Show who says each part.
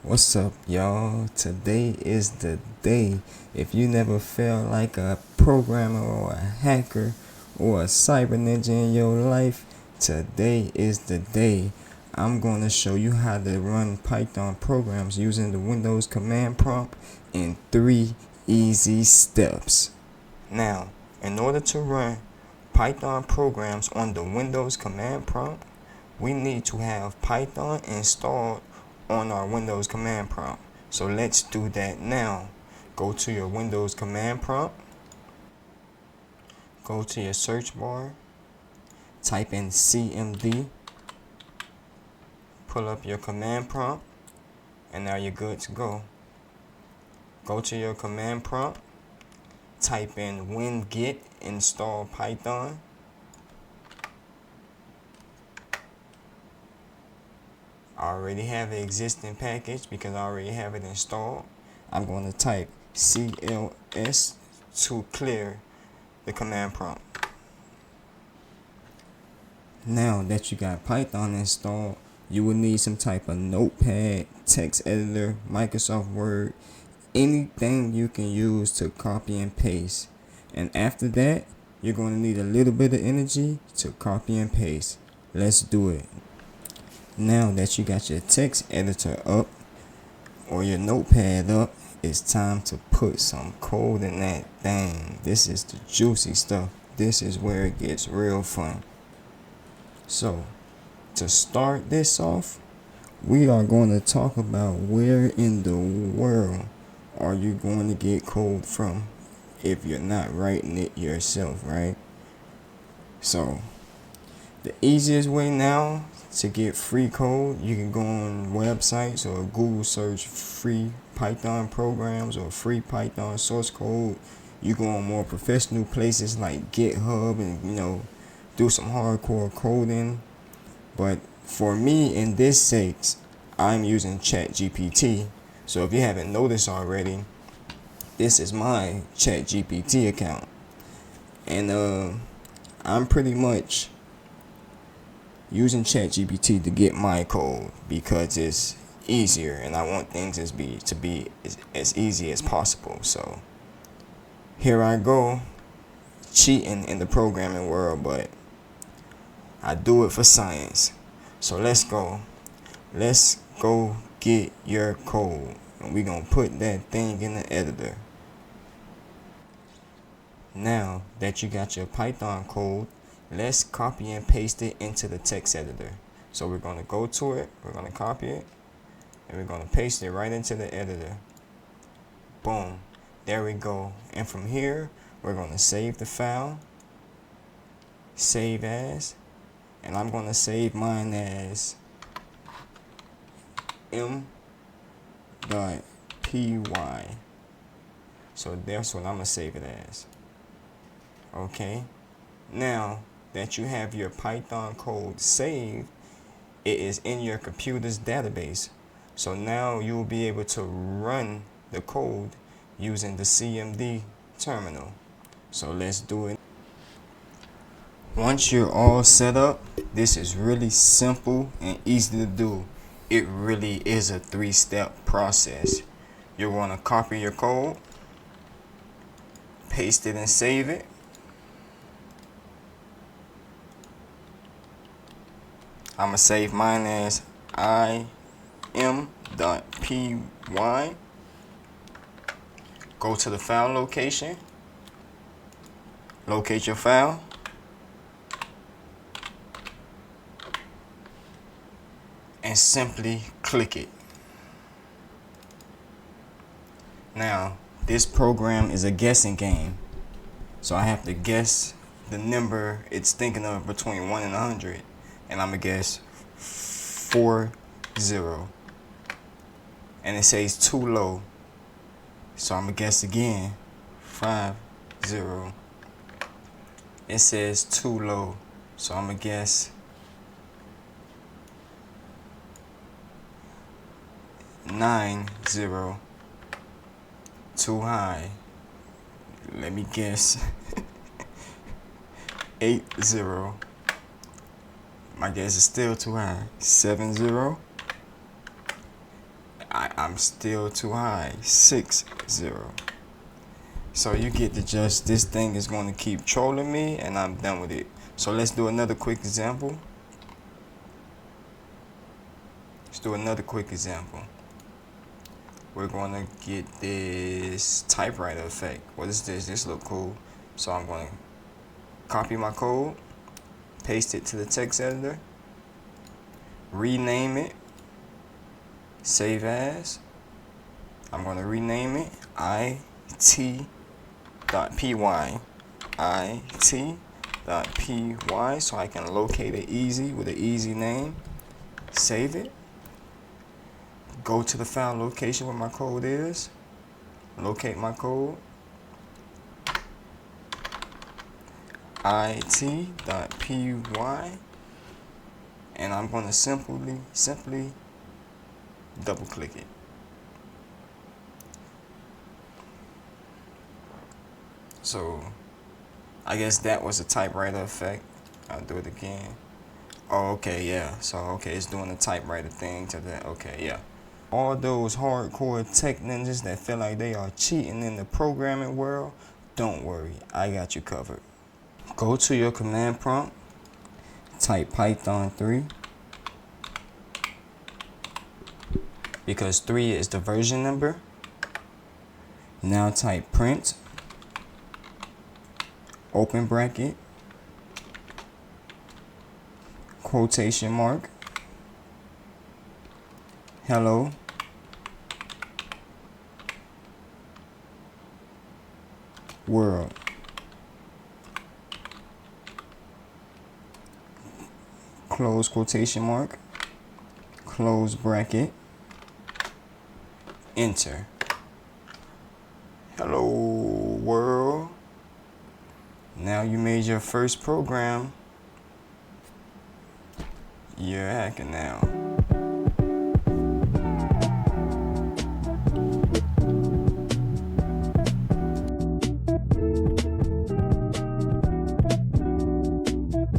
Speaker 1: What's up, y'all? Today is the day. If you never felt like a programmer or a hacker or a cyber ninja in your life, today is the day. I'm going to show you how to run Python programs using the Windows command prompt in 3 easy steps. Now, in order to run Python programs on the Windows command prompt, we need to have Python installed on our Windows command prompt. So let's do that now. Go to your Windows command prompt, go to your search bar, type in CMD, pull up your command prompt, and now you're good to go. Go to your command prompt, type in win-git install Python. I already have an existing package because I already have it installed. I'm going to type CLS to clear the command prompt. Now that you got Python installed, you will need some type of notepad, text editor, Microsoft Word, anything you can use to copy and paste. And after that, you're going to need a little bit of energy to copy and paste. Let's do it. Now that you got your text editor up or your notepad up, it's time to put some code in that thing. This is the juicy stuff. This is where it gets real fun. So, to start this off, we are going to talk about where in the world are you going to get code from if you're not writing it yourself, right? So, the easiest way now to get free code, you can go on websites or Google search free Python programs or free Python source code. You go on more professional places like GitHub and do some hardcore coding. But for me in this case, I'm using ChatGPT. So if you haven't noticed already, this is my ChatGPT account. And I'm pretty much using ChatGPT to get my code because it's easier and I want things to be as easy as possible. So here I go, cheating in the programming world, but I do it for science. So let's go get your code, and we're gonna put that thing in the editor. Now that you got your Python code, let's copy and paste it into the text editor. So we're going to go to it, we're going to copy it, and we're going to paste it right into the editor. Boom. There we go. And from here, we're going to save the file, save as, and I'm going to save mine as m.py. So that's what I'm going to save it as. Okay. Now that you have your Python code saved, it is in your computer's database. So now you will be able to run the code using the CMD terminal. So let's do it. Once you're all set up, this is really simple and easy to do. It really is a 3-step process. You're going to copy your code, paste it and save it. I'm going to save mine as im.py. Go to the file location. Locate your file. And simply click it. Now, this program is a guessing game. So I have to guess the number it's thinking of between 1 and 100. And I'm going to guess 40. And it says too low. So I'm going to guess again. 50. It says too low. So I'm going to guess 90. Too high. Let me guess. 80. My guess is still too high. 70. I'm still too high. 60. So you get the gist. This thing is going to keep trolling me, and I'm done with it. So let's do another quick example. We're going to get this typewriter effect. What is this? This look cool. So I'm going to copy my code, paste it to the text editor, rename it, save as. I'm going to rename it it.py, it.py, so I can locate it easy with an easy name. Save it. Go to the file location where my code is. Locate my code. it.py, and I'm going to simply double click it. So I guess that was a typewriter effect. I'll do it again. Oh, okay, yeah. So okay, it's doing the typewriter thing to that. Okay, yeah. All those hardcore tech ninjas that feel like they are cheating in the programming world, don't worry, I got you covered. Go to your command prompt, type Python 3, because 3 is the version number. Now type print, open bracket, quotation mark, hello, world. Close quotation mark, close bracket, enter. Hello world. Now you made your first program. You're hacking now.